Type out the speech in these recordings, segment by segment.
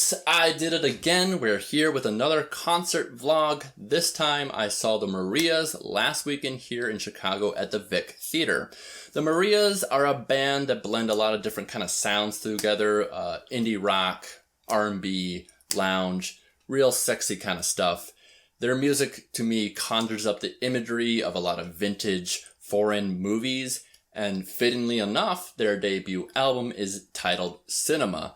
Oops, I did it again. We're here with another concert vlog. This time I saw the Marias last weekend here in Chicago at the Vic Theater. The Marias are a band that blend a lot of different kind of sounds together. Indie rock, R&B, lounge, real sexy kind of stuff. Their music to me conjures up the imagery of a lot of vintage foreign movies, and fittingly enough, their debut album is titled Cinema.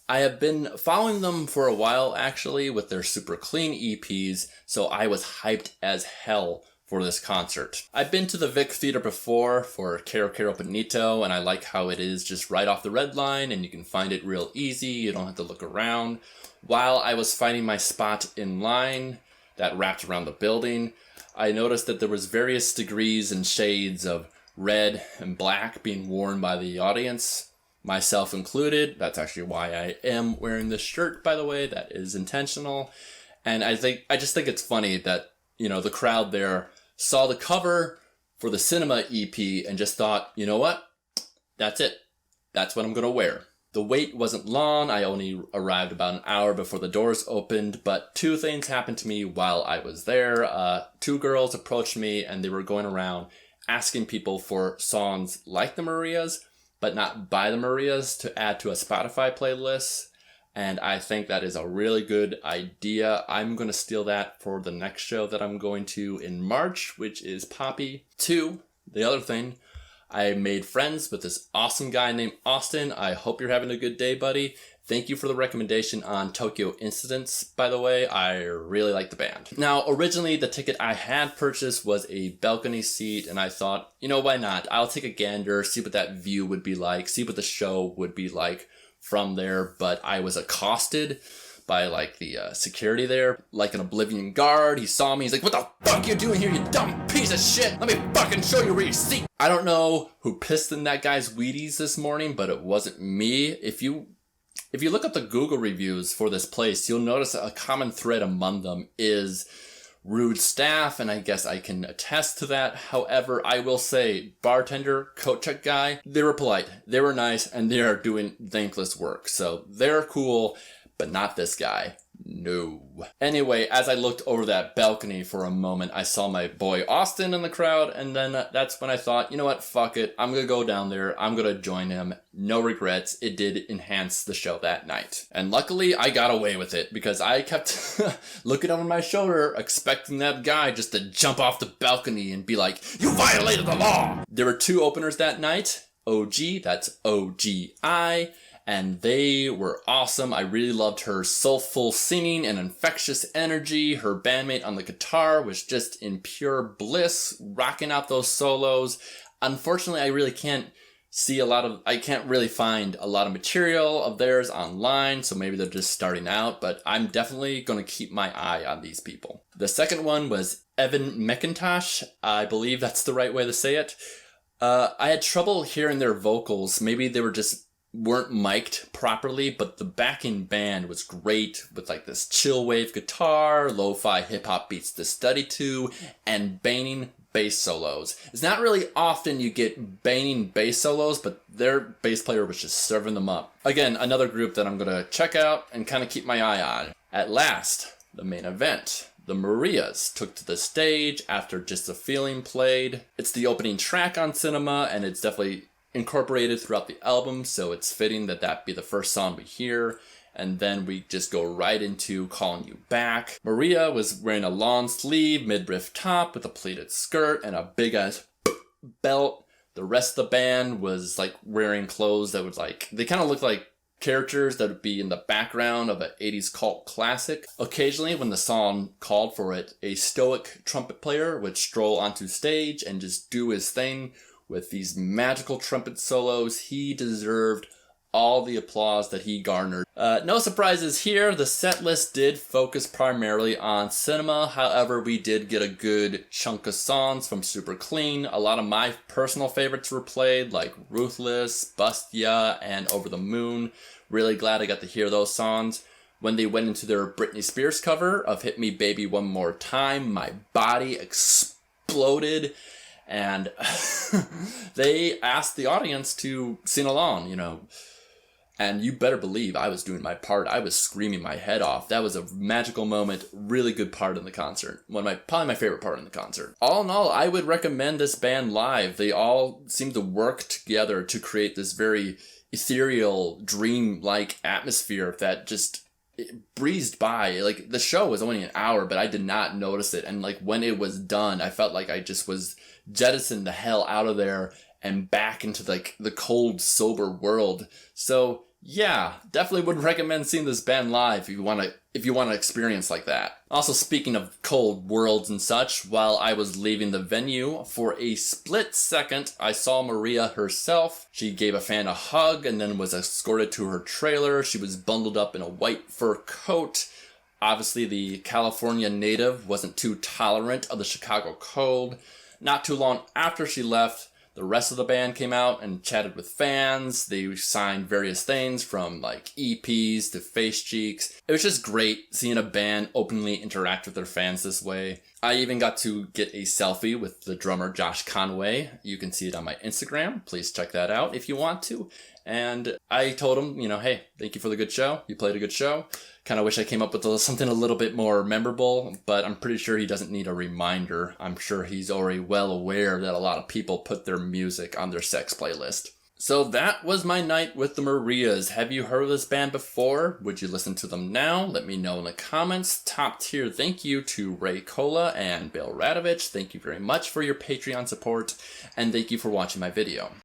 I have been following them for a while actually with their super clean EPs, so I was hyped as hell for this concert. I've been to the Vic Theater before for Caro Caro Bonito, and I like how it is just right off the Red Line and you can find it real easy, you don't have to look around. While I was finding my spot in line that wrapped around the building, I noticed that there was various degrees and shades of red and black being worn by the audience, myself included. That's actually why I am wearing this shirt, by the way. That is intentional. And I just think it's funny that, you know, the crowd there saw the cover for the Cinema EP and just thought, you know what? That's it. That's what I'm going to wear. The wait wasn't long. I only arrived about an hour before the doors opened, but two things happened to me while I was there. Two girls approached me and they were going around asking people for songs like the Marias, but not by the Marias, to add to a Spotify playlist. And I think that is a really good idea. I'm going to steal that for the next show that I'm going to in March, which is Poppy. Two, the other thing, I made friends with this awesome guy named Austin. I hope you're having a good day, buddy. Thank you for the recommendation on Tokyo Incidents, by the way. I really like the band. Now, originally, the ticket I had purchased was a balcony seat, and I thought, you know, why not? I'll take a gander, see what that view would be like, see what the show would be like from there. But I was accosted by, like, the security there, like an Oblivion guard. He saw me, he's like, what the fuck you doing here, you dumb piece of shit? Let me fucking show you where you seat. I don't know who pissed in that guy's Wheaties this morning, but it wasn't me. If you look up the Google reviews for this place, you'll notice a common thread among them is rude staff, and I guess I can attest to that. However, I will say, bartender, coat check guy, they were polite, they were nice, and they are doing thankless work. So they're cool, but not this guy. No. Anyway, as I looked over that balcony for a moment, I saw my boy Austin in the crowd, and then that's when I thought, you know what, fuck it, I'm gonna go down there, I'm gonna join him. No regrets, it did enhance the show that night. And luckily, I got away with it, because I kept looking over my shoulder, expecting that guy just to jump off the balcony and be like, you violated the law! There were two openers that night. OG, that's OGI. And they were awesome. I really loved her soulful singing and infectious energy. Her bandmate on the guitar was just in pure bliss, rocking out those solos. Unfortunately, I can't really find a lot of material of theirs online, so maybe they're just starting out, but I'm definitely going to keep my eye on these people. The second one was Evan McIntosh. I believe that's the right way to say it. I had trouble hearing their vocals. Maybe they weren't mic'd properly, but the backing band was great with like this chill wave guitar, lo-fi hip-hop beats to study to, and banging bass solos. It's not really often you get banging bass solos, but their bass player was just serving them up. Again, another group that I'm gonna check out and kind of keep my eye on. At last, the main event. The Marias took to the stage after Just a Feeling played. It's the opening track on Cinema, and it's definitely incorporated throughout the album, so it's fitting that that be the first song we hear. And then we just go right into Calling You Back. Maria was wearing a long sleeve midriff top with a pleated skirt and a big ass belt. The rest of the band was like wearing clothes that would they kind of looked like characters that would be in the background of an 80s cult classic. Occasionally, when the song called for it, a stoic trumpet player would stroll onto stage and just do his thing with these magical trumpet solos. He deserved all the applause that he garnered. No surprises here. The set list did focus primarily on Cinema. However, we did get a good chunk of songs from Super Clean. A lot of my personal favorites were played, like Ruthless, Bustia, and Over the Moon. Really glad I got to hear those songs. When they went into their Britney Spears cover of Hit Me Baby One More Time, my body exploded. And they asked the audience to sing along, you know. And you better believe I was doing my part. I was screaming my head off. That was a magical moment, really good part in the concert. Probably my favorite part in the concert. All in all, I would recommend this band live. They all seem to work together to create this very ethereal, dream-like atmosphere that just it breezed by. Like, the show was only an hour, but I did not notice it. And like when it was done, I felt like I just was jettisoned the hell out of there and back into like the cold, sober world. So yeah, definitely would recommend seeing this band live if you want to experience like that. Also, speaking of cold worlds and such, while I was leaving the venue, for a split second, I saw Maria herself. She gave a fan a hug and then was escorted to her trailer. She was bundled up in a white fur coat. Obviously, the California native wasn't too tolerant of the Chicago cold. Not too long after she left, the rest of the band came out and chatted with fans. They signed various things from like EPs to face cheeks. It was just great seeing a band openly interact with their fans this way. I even got to get a selfie with the drummer Josh Conway. You can see it on my Instagram. Please check that out if you want to. And I told him, hey, thank you for the good show. You played a good show. Kind of wish I came up with something a little bit more memorable, but I'm pretty sure he doesn't need a reminder. I'm sure he's already well aware that a lot of people put their music on their sex playlist. So that was my night with the Marias. Have you heard of this band before? Would you listen to them now? Let me know in the comments. Top tier thank you to Ray Cola and Bill Radovich. Thank you very much for your Patreon support, and thank you for watching my video.